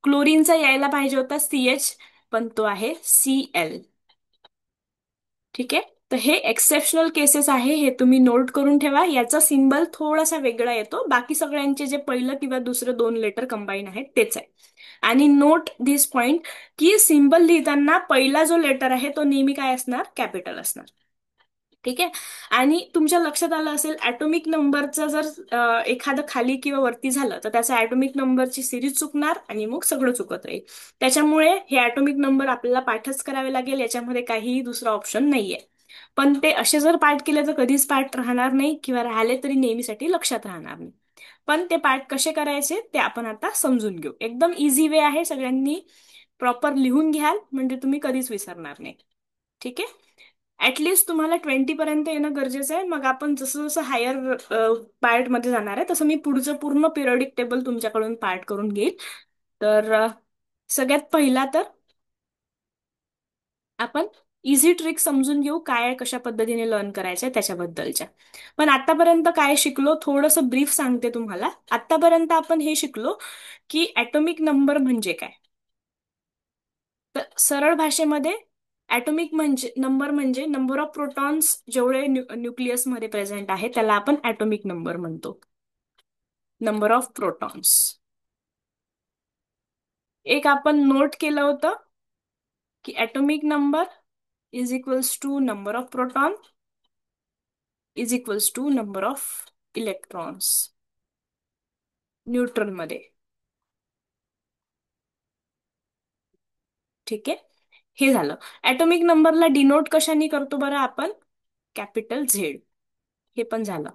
क्लोरीनचा यायला पाहिजे होता CH पण तो आहे Cl. ठीक आहे. तर हे एक्सेप्शनल केसेस आहे, हे तुम्ही नोट करून ठेवा. याचा सिंबल थोडासा वेगळा येतो. बाकी सगळ्यांचे जे पहिलं किंवा दुसरं दोन लेटर कंबाईन आहेत तेच आहे. आणि नोट दिस पॉइंट की सिंबल लिहिताना पहिला जो लेटर आहे तो नेहमी काय असणार? कॅपिटल असणार. ठीक आहे. आणि तुमच्या लक्षात आलं असेल ऍटॉमिक नंबरचं जर एखादं खाली किंवा वरती झालं तर त्याचा ऍटॉमिक नंबरची सिरीज चुकणार आणि मग सगळं चुकत राहील. त्याच्यामुळे हे ऍटॉमिक नंबर आपल्याला पाठच करावे लागेल. याच्यामध्ये काहीही दुसरा ऑप्शन नाहीये. पण ते असे जर पाठ केले तर कधीच पाठ राहणार नाही किंवा राहिले तरी नेहमीसाठी लक्षात राहणार नाही. पण ते पाठ कसे करायचे ते आपण आता समजून घेऊ. एकदम इझी वे आहे. सगळ्यांनी प्रॉपर लिहून घ्याल म्हणजे तुम्ही कधीच विसरणार नाही. ठीक आहे. ऍटलिस्ट तुम्हाला 20 पर्यंत येणं गरजेचं आहे. मग आपण जसं जसं हायर पार्ट मध्ये जाणार आहे तसं मी पुढचं पूर्ण पिरियडिक टेबल तुमच्याकडून पार्ट करून घेईल. तर सगळ्यात पहिला तर आपण इझी ट्रिक समजून घेऊ, काय कशा पद्धतीने लर्न करायचंय त्याच्याबद्दलच्या. पण आतापर्यंत काय शिकलो थोडंसं ब्रीफ सांगते तुम्हाला. आतापर्यंत आपण हे शिकलो की ऍटॉमिक नंबर म्हणजे काय. तर सरळ भाषेमध्ये ॲटॉमिक म्हणजे नंबर ऑफ प्रोटॉन्स जेवढे न्यूक्लियसमध्ये प्रेझेंट आहे त्याला आपण ॲटॉमिक नंबर म्हणतो. Number of protons. एक आपण नोट केलं होतं की atomic number is equals to number of proton is equals to number of electrons न्यूट्रनमध्ये. ठीक आहे, हे झालं. ॲटॉमिक नंबरला डिनोट कशाने करतो बरं आपण? Capital Z. हे पण झालं.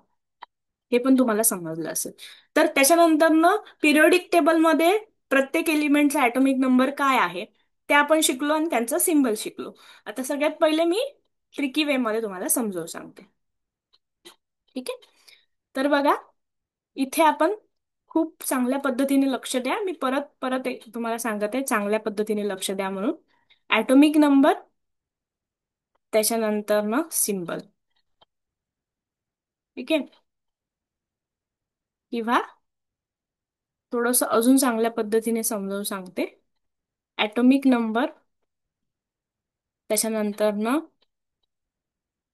हे पण तुम्हाला समजलं असेल. तर त्याच्यानंतर ना पिरियोडिक टेबलमध्ये प्रत्येक एलिमेंटचा ॲटॉमिक नंबर काय आहे ते आपण शिकलो आणि त्यांचा सिम्बल शिकलो. आता सगळ्यात पहिले मी ट्रिकी वे मध्ये तुम्हाला समजावून सांगते. ठीक आहे, तर बघा इथे आपण खूप चांगल्या पद्धतीने लक्ष द्या. मी परत परत तुम्हाला सांगत आहे चांगल्या पद्धतीने लक्ष द्या म्हणून. ॲटॉमिक नंबर, त्याच्यानंतर ना सिम्बल. ठीक आहे, किंवा थोडंसं अजून चांगल्या पद्धतीने समजावून सांगते. ॲटॉमिक नंबर, त्याच्यानंतर ना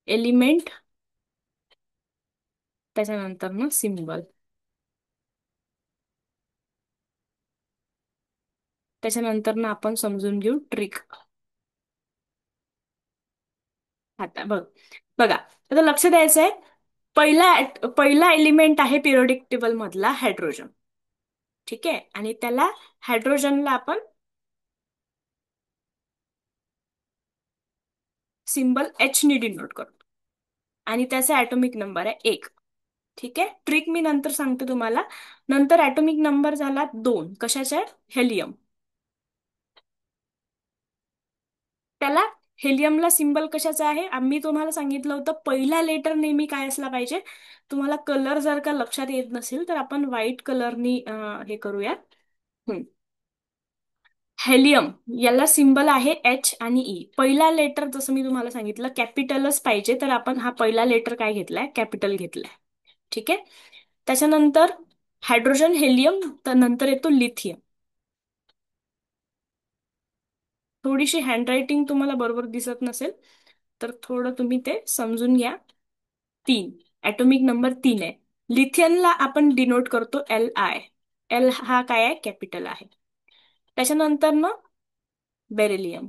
एलिमेंट, त्याच्यानंतर ना सिम्बल. त्याच्यानंतर ना आपण समजून घेऊ ट्रिक. आता बघा आता लक्ष द्यायचंय. पहिला एलिमेंट आहे पिरियोडिक टेबल मधला हायड्रोजन. ठीक आहे, आणि त्याला हायड्रोजनला आपण सिम्बल एच ने डिनोट करतो आणि त्याचा ॲटॉमिक नंबर आहे 1. ठीक आहे, ट्रिक मी नंतर सांगते तुम्हाला. नंतर ॲटॉमिक नंबर झाला 2. कशाचा? हेलियम. त्याला हेलियमला सिम्बल कशाचा आहे? आम्ही तुम्हाला सांगितलं होतं पहिला लेटर नेहमी काय असला पाहिजे. तुम्हाला कलर जर का लक्षात येत नसेल तर आपण व्हाईट कलरनी हे करूया. हम्म. हेलियम याला सिम्बल आहे एच आणि ई. पहिला लेटर जसं मी तुम्हाला सांगितलं कॅपिटलच पाहिजे, तर आपण हा पहिला लेटर काय घेतलाय? कॅपिटल घेतलाय. ठीक आहे, त्याच्यानंतर हायड्रोजन, हेलियम, तर नंतर येतो लिथियम. थोडीशी हँडरायटिंग तुम्हाला बरोबर दिसत नसेल तर थोडं तुम्ही ते समजून घ्या. 3, ॲटॉमिक नंबर 3 आहे. लिथियनला आपण डिनोट करतो Li. एल हा काय आहे? कॅपिटल आहे. त्याच्यानंतर ना बेरिलियम,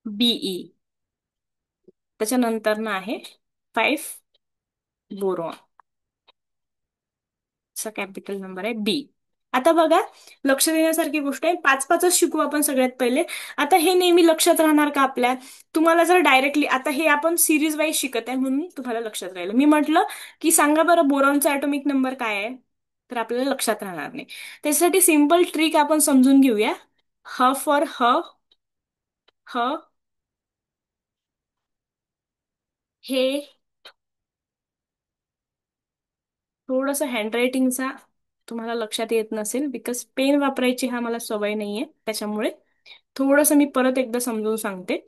Be. त्याच्यानंतर ना आहे 5 बोरॉन. चा कॅपिटल नंबर आहे बी. आता बघा लक्ष देण्यासारखी गोष्ट आहे. 5-5च शिकू आपण सगळ्यात पहिले. आता हे नेहमी लक्षात राहणार का आपल्या? तुम्हाला जर डायरेक्टली आता हे आपण सिरीज वाईज शिकत आहे म्हणून तुम्हाला लक्षात राहिलं. मी म्हटलं की सांगा बरं बोरॉनचा ॲटॉमिक नंबर काय आहे, तर आपल्याला लक्षात राहणार नाही. त्यासाठी सिम्पल ट्रिक आपण समजून घेऊया. ह फॉर ह, हे थोडस हँडरायटिंगचा तुम्हाला लक्षात येत नसेल बिकॉज पेन वापरायची हा मला सवय नाहीये, त्याच्यामुळे थोडस मी परत एकदा समजून सांगते.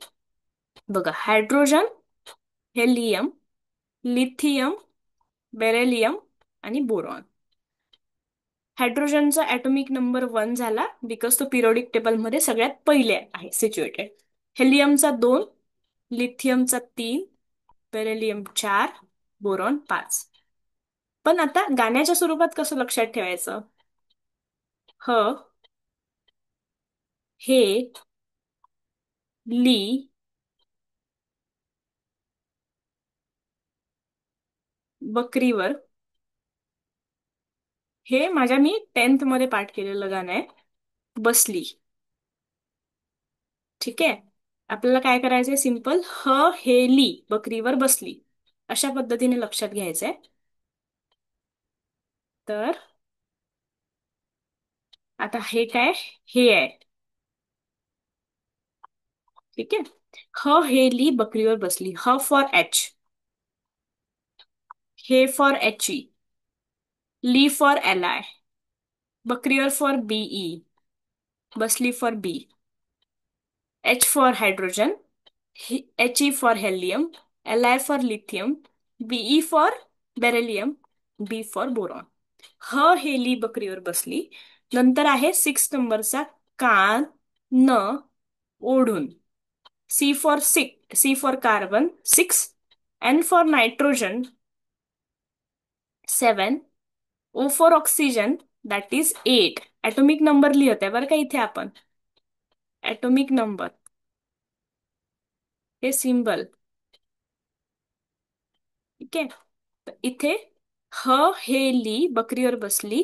बघा हायड्रोजन, हेलियम, लिथियम, बेरेलियम आणि बोरॉन. हायड्रोजनचा ॲटॉमिक नंबर 1 झाला बिकॉज तो पिरियोडिक टेबलमध्ये सगळ्यात पहिले आहे सिच्युएटेड. हेलियमचा 2, लिथियमचा 3, beryllium 4, boron 5. पण आता गाण्याच्या स्वरूपात कसं लक्षात ठेवायचं? ह, हे, ली, बकरीवर. हे माझ्या मी 10th मध्ये पाठ केलेलं गाणं आहे. बसली. ठीक आहे, आपल्याला काय करायचंय? सिंपल हे ली बकरीवर बसली अशा पद्धतीने लक्षात घ्यायचंय. तर आता हे काय? हे आहे. ठीक आहे. हे ली बकरीवर बसली. For H. He for H E. Li for L I. बकरीवर फॉर बीई. बसली for B. H for hydrogen. H E for helium. L I for lithium. B E for beryllium. B for boron. हे ली बकरीवर बसली. नंतर आहे 6 नंबरचा कान न ओढून. C for carbon 6. N for nitrogen 7. O for oxygen that is 8. Atomic number लिहित आहे बरं का इथे आपण. ऍटोमिक नंबर हे सिम्बल. ठीक आहे. तर इथे हे ली बकरीवर बसली.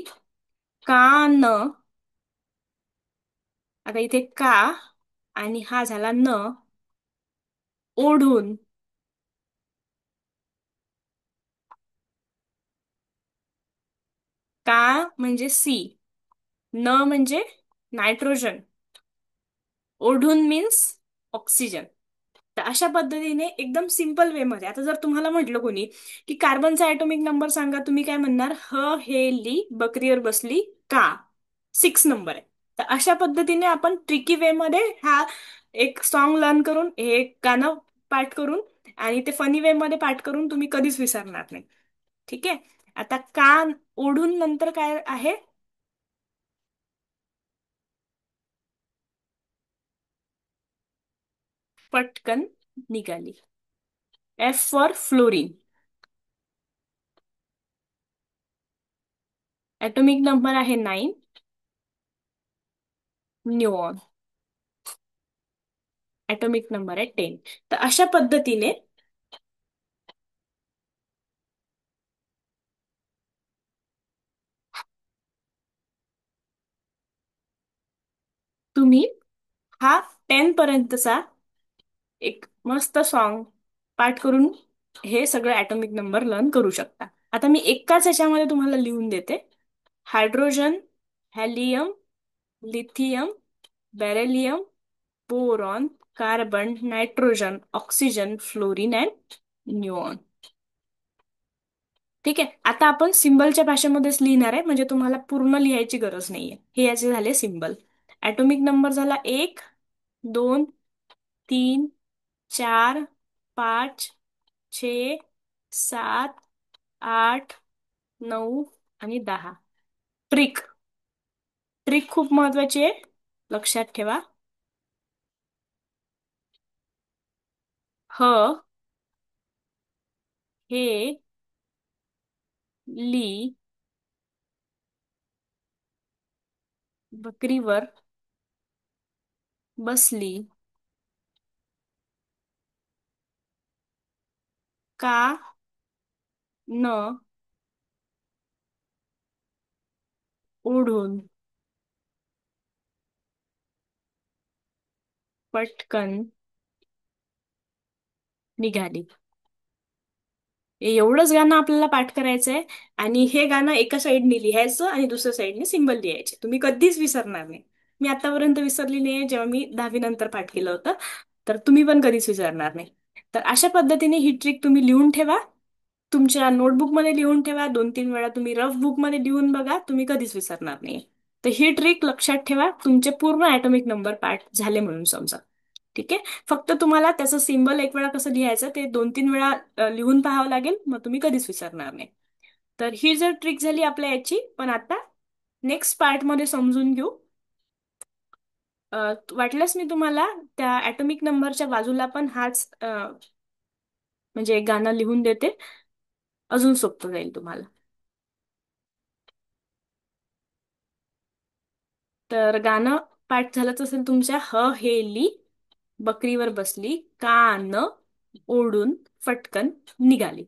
का न. आता इथे का आणि हा झाला न. ओढून. का म्हणजे सी. न म्हणजे नायट्रोजन. ओढून मीन्स ऑक्सिजन. तर अशा पद्धतीने एकदम सिंपल वे मध्ये, आता जर तुम्हाला म्हटलं कोणी की कार्बनचा ॲटोमिक नंबर सांगा, तुम्ही काय म्हणणार? हे ली बकरीवर बसली का. 6 नंबर आहे. तर अशा पद्धतीने आपण ट्रिकी वे मध्ये हा एक सॉन्ग लर्न करून, हे एक गाणं पाठ करून आणि ते फनी वे मध्ये पाठ करून तुम्ही कधीच विसरणार नाही. ठीक आहे. आता कान ओढून नंतर काय आहे? पटकन निघाली. F for fluorine. Atomic number आहे 9. न्यूऑन. ॲटोमिक नंबर आहे 10. तर अशा पद्धतीने तुम्ही हा 10 पर्यंतचा एक मस्त सॉन्ग पाठ करून हे सगळे ॲटोमिक नंबर लर्न करू शकता. आता मी एकाच ह्याच्यामध्ये तुम्हाला लिहून देते. Hydrogen, helium, lithium, beryllium, boron, carbon, nitrogen, oxygen, fluorine and neon. ठीक आहे. आता आपण सिम्बलच्या भाषेमध्येच लिहिणार आहे, म्हणजे तुम्हाला पूर्ण लिहायची गरज नाहीये. हे याचे झाले सिम्बल. ॲटोमिक नंबर झाला 1, 2, 3, 4, 5, 6, 7, 8, 9 आणि 10. ट्रिक. ट्रिक खूप महत्वाची आहे, लक्षात ठेवा. ह हे ली बकरीवर बसली. का न ओढून पटकन निघाली. एवढंच गाणं आपल्याला पाठ करायचंय. आणि हे गाणं एका साईडने लिहायचं आणि दुसऱ्या साईडने सिंबल लिहायचे. तुम्ही कधीच विसरणार नाही. मी आतापर्यंत विसरली नाही जेव्हा मी 10वी नंतर पाठ केलं होतं. तर तुम्ही पण कधीच विसरणार नाही. तर अशा पद्धतीने ही ट्रिक तुम्ही लिहून ठेवा. तुमच्या नोटबुकमध्ये लिहून ठेवा. 2-3 वेळा तुम्ही रफ बुकमध्ये लिहून बघा. तुम्ही कधीच विसरणार नाही. तर ही ट्रिक लक्षात ठेवा. तुमचे पूर्ण ॲटोमिक नंबर पाठ झाले म्हणून समजा. ठीक आहे. फक्त तुम्हाला त्याचं सिम्बल एक वेळा कसं लिहायचं ते 2-3 वेळा लिहून पाहावं लागेल. मग तुम्ही कधीच विसरणार नाही. तर ही जर ट्रिक झाली आपल्या याची. पण आता नेक्स्ट पार्ट मध्ये समजून घेऊ. वाटल्यास मी तुम्हाला त्या ॲटोमिक नंबरच्या बाजूला पण हाच म्हणजे एक गाणं लिहून देते. अजून सोपं जाईल तुम्हाला. तर गाणं पाठ झालंच असेल तुमच्या. हे ली बकरीवर बसली. कान ओढून फटकन निघाली.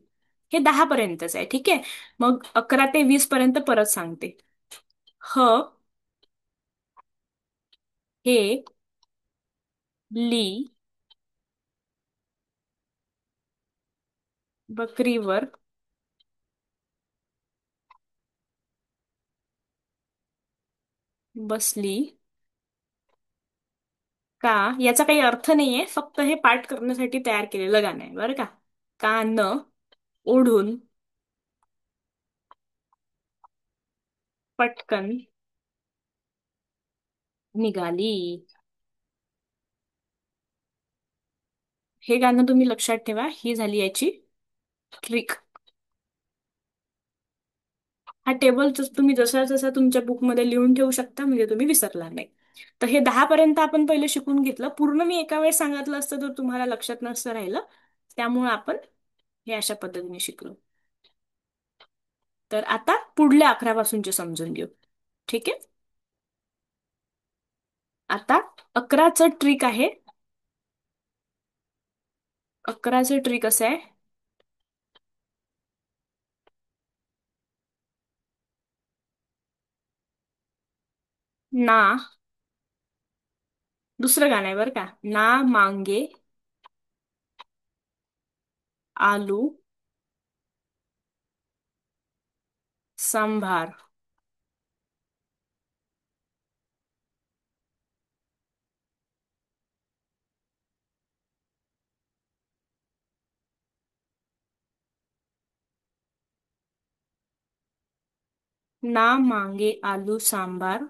हे 10 पर्यंतच आहे. ठीक आहे. मग 11 ते 20 पर्यंत परत सांगते. ह हे ली बकरीवर बसली. का याचा काही अर्थ नाहीये, फक्त हे पाठ करण्यासाठी तयार केलेलं गाणं आहे बरं का. का न ओढून पटकन निघाली. हे गाणं तुम्ही लक्षात ठेवा, ही झाली याची ट्रिक. हा टेबल तुम्ही जसा जसा तुमच्या बुकमध्ये लिहून ठेवू शकता, म्हणजे तुम्ही विसरणार नाही. तर हे 10 पर्यंत आपण पहिले शिकून घेतलं. पूर्ण मी एका वेळेस सांगितलं असतं तर तुम्हाला लक्षात नसतं राहिलं. त्यामुळे आपण हे अशा पद्धतीने शिकलो. तर आता पुढल्या 11 पासूनचे समजून घेऊ. ठीक आहे. आता 11चं ट्रिक आहे. 11चं ट्रिक असं आहे. ना, दुसरं गाणं आहे बरं का. ना मांगे आलू सांभार. ना मांगे आलू सांभार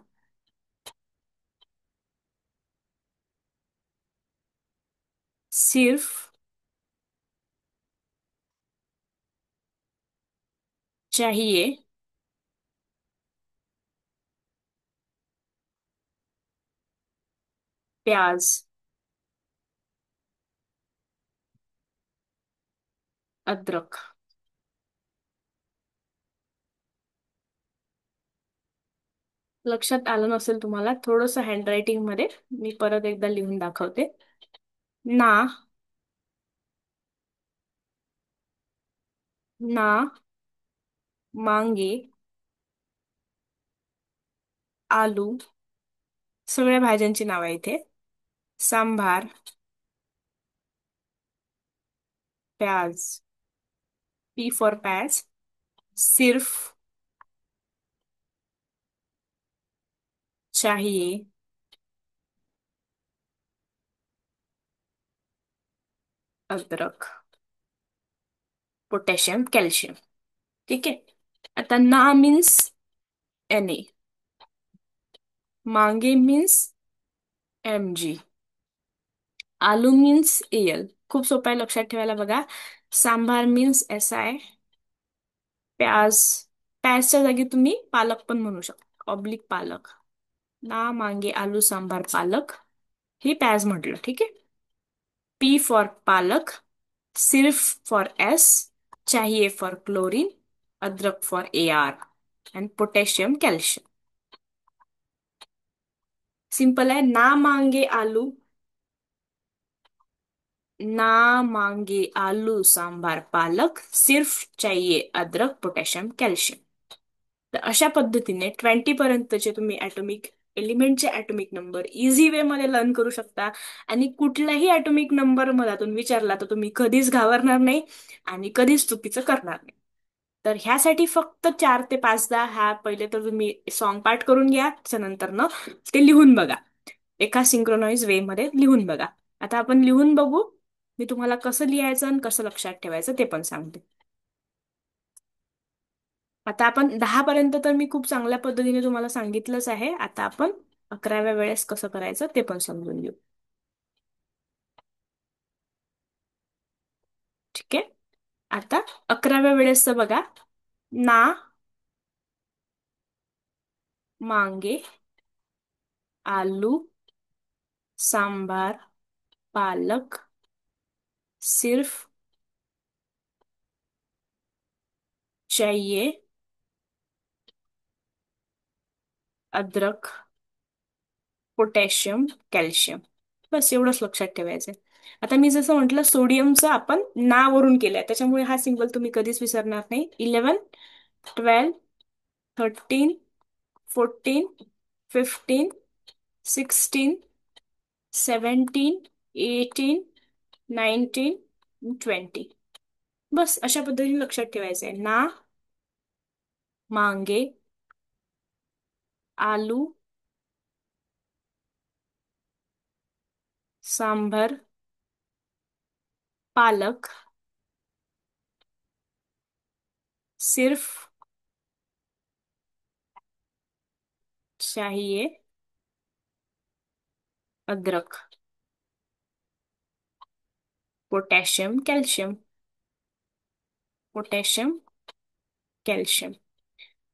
सिर्फ चाहिए प्याज अदरक. लक्षात आलं नसेल तुम्हाला, थोडस हँडरायटिंग मध्ये मी परत एकदा लिहून दाखवते. ना ना मांगे आलू, सगळ्या भाज्यांची नाव आहे इथे. सांभार प्याज, पी फॉर प्याज. सिर्फ चाहिए अदरक, पोटॅशियम कॅल्शियम. ठीक आहे. आता ना मीन्स Na, मांगे मीन्स Mg, आलू मीन्स Al. खूप सोपं आहे लक्षात ठेवायला बघा. सांभार मीन्स SI, प्याज, प्याजच्या जागी तुम्ही पालक पण म्हणू शकता, ऑब्लिक पालक. ना मांगे आलू सांबार पालक, हे प्याज म्हटलं. ठीक आहे. पी फॉर पालक, सिर्फ फॉर एस, चाहिए फॉर क्लोरीन, अदरक for AR, and potassium calcium. Simple आहे. ना मांगे आलू, ना मांगे आलू सांबार पालक, सिर्फ चाहिए अदरक पोटॅशियम कॅल्शियम. तर अशा पद्धतीने 20 पर्यंतचे तुम्ही ऍटॉमिक एलिमेंटचे ऍटॉमिक नंबर इझी वे मध्ये लर्न करू शकता. आणि कुठलाही ऍटॉमिक नंबर मधातून विचारला तर तुम्ही कधीच घाबरणार नाही आणि कधीच चुकीचं करणार नाही. तर ह्यासाठी फक्त 4 ते 5दा हा पहिले तर तुम्ही सॉन्ग पाठ करून घ्या, त्याच्यानंतर न ते लिहून बघा. एका सिंक्रोनाइज वे मध्ये लिहून बघा. आता आपण लिहून बघू. मी तुम्हाला कसं लिहायचं आणि कसं लक्षात ठेवायचं ते पण सांगते. आता आपण 10 पर्यंत तर मी खूप चांगल्या पद्धतीने तुम्हाला सांगितलंच आहे. आता आपण 11व्या वेळेस कसं करायचं ते पण समजून घेऊ. ठीक आहे. आता 11व्या वेळेसचं बघा. ना मांगे आलू सांबार पालक, सिर्फ चाहिए अदरक पोटॅशियम कॅल्शियम. बस एवढंच लक्षात ठेवायचंय. आता मी जसं म्हटलं सोडियमचं आपण ना वरून केलंय, त्याच्यामुळे हा सिंबल तुम्ही कधीच विसरणार नाही. 11, 12, 13, 14, 15, 16, 17, 18, 19, 20. बस अशा पद्धतीने लक्षात ठेवायचंय. ना मांगे आलू सांभर, पालक, सिर्फ चाहिए अदरक, पोटॅशियम कॅल्शियम, पोटॅशियम कॅल्शियम.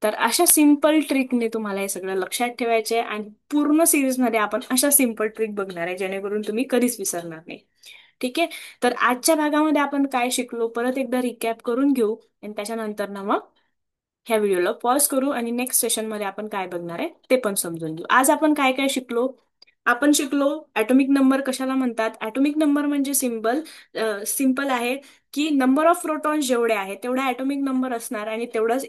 तर अशा सिंपल ट्रिकने तुम्हाला हे सगळं लक्षात ठेवायचे आहे आणि पूर्ण सिरीज मध्ये आपण अशा सिंपल ट्रिक बघणार आहे जेणेकरून तुम्ही कधीच विसरणार नाही. ठीक आहे. तर आजच्या भागामध्ये आपण काय शिकलो परत एकदा रिकॅप करून घेऊ आणि त्याच्यानंतर ना मग ह्या व्हिडिओला पॉज करू आणि नेक्स्ट सेशन मध्ये आपण काय बघणार आहे ते पण समजून घेऊ. आज आपण काय काय शिकलो. आपण शिकलो ॲटॉमिक नंबर कशाला म्हणतात. ॲटॉमिक नंबर म्हणजे सिंपल आहे की नंबर ऑफ प्रोटॉन्स जेवढे आहेत तेवढा ॲटॉमिक नंबर असणार आणि तेवढंच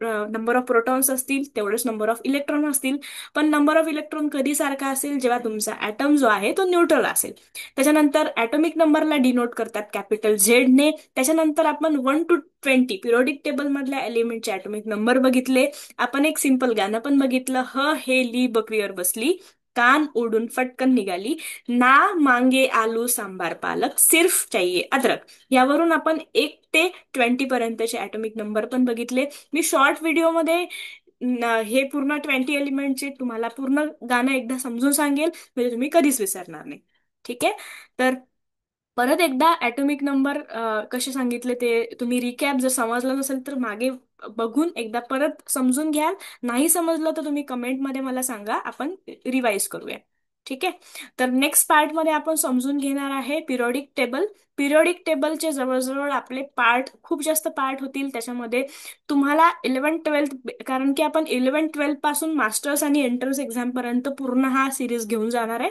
नंबर ऑफ प्रोटॉन्स असतील तेवढंच नंबर ऑफ इलेक्ट्रॉन असतील. पण नंबर ऑफ इलेक्ट्रॉन कधी सारखा असेल जेव्हा तुमचा ॲटम जो आहे तो न्यूट्रल असेल. त्याच्यानंतर ॲटॉमिक नंबरला डिनोट करतात कॅपिटल झेडने. त्याच्यानंतर आपण 1 to 20 पिरियडिक टेबल मधल्या एलिमेंटचे ॲटॉमिक नंबर बघितले. आपण एक सिंपल गाणं पण बघितलं, ह हे ली बकरीवर बसली, कान ओढून फटकन निघाली, ना मांगे आलू सांबार पालक, सिर्फ चाहिए अदरक. यावरून आपण 1 ते 20 पर्यंतचे ॲटॉमिक नंबर पण बघितले. मी शॉर्ट व्हिडिओमध्ये हे पूर्ण 20 एलिमेंटचे तुम्हाला पूर्ण गाणं एकदा समजून सांगेल म्हणजे तुम्ही कधीच विसरणार नाही. ठीक आहे. तर परत एकदा ॲटॉमिक नंबर कसे सांगितले ते तुम्ही रिकॅप जर समजलं नसेल तर मागे बघून एकदा परत समजून घ्याल. नाही समजलं तर तुम्ही कमेंटमध्ये मला सांगा, आपण रिवाइज करूया. ठीक आहे. तर नेक्स्ट पार्टमध्ये आपण समजून घेणार आहे पिरियडिक टेबल. पिरियडिक टेबलचे जवळजवळ आपले पार्ट खूप जास्त पार्ट होतील. त्याच्यामध्ये तुम्हाला 11th 12th, कारण की आपण 11th 12th पासून मास्टर्स आणि एंट्रन्स एक्झाम पर्यंत पूर्ण हा सिरीज घेऊन जाणार आहे.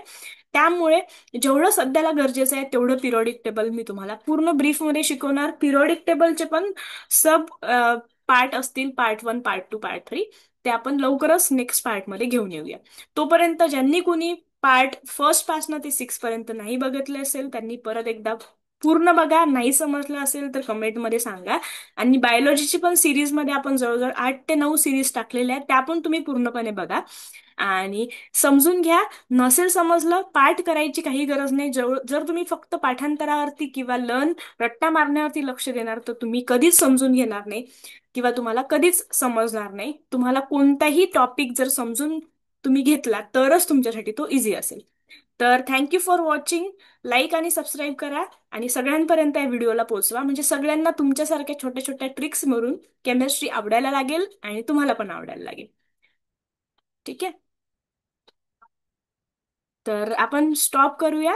त्यामुळे जेवढं सध्याला गरजेचं आहे तेवढं पिरियडिक टेबल मी तुम्हाला पूर्ण ब्रीफमध्ये शिकवणार. पिरियडिक टेबलचे पण सब पार्ट असतील, पार्ट 1, पार्ट 2, पार्ट 3. ते आपण लवकरच नेक्स्ट पार्टमध्ये घेऊन येऊया. तोपर्यंत ज्यांनी कुणी पार्ट फर्स्ट पासून ते 6 पर्यंत नाही बघितले असेल त्यांनी परत एकदा पूर्ण बघा. नाही समजलं असेल तर कमेंटमध्ये सांगा. आणि बायोलॉजीची पण सिरीजमध्ये आपण जवळजवळ 8 ते 9 सिरीज टाकलेल्या आहेत, त्या पण तुम्ही पूर्णपणे बघा आणि समजून घ्या. नसेल समजलं पाठ करायची काही गरज नाही. जर तुम्ही फक्त पाठांतरावरती किंवा रट्टा मारण्यावरती लक्ष देणार तर तुम्ही कधीच समजून घेणार नाही किंवा तुम्हाला कधीच समजणार नाही. तुम्हाला कोणताही टॉपिक जर समजून तुम्ही घेतला तरच तुमच्यासाठी तो इझी असेल. तर थँक्यू फॉर वॉचिंग. लाईक आणि सबस्क्राईब करा आणि सगळ्यांपर्यंत या व्हिडिओला पोहोचवा म्हणजे सगळ्यांना तुमच्यासारख्या छोट्या छोट्या ट्रिक्स मिळून केमिस्ट्री आवडायला लागेल आणि तुम्हाला पण आवडायला लागेल. ठीक आहे. तर आपण स्टॉप करूया.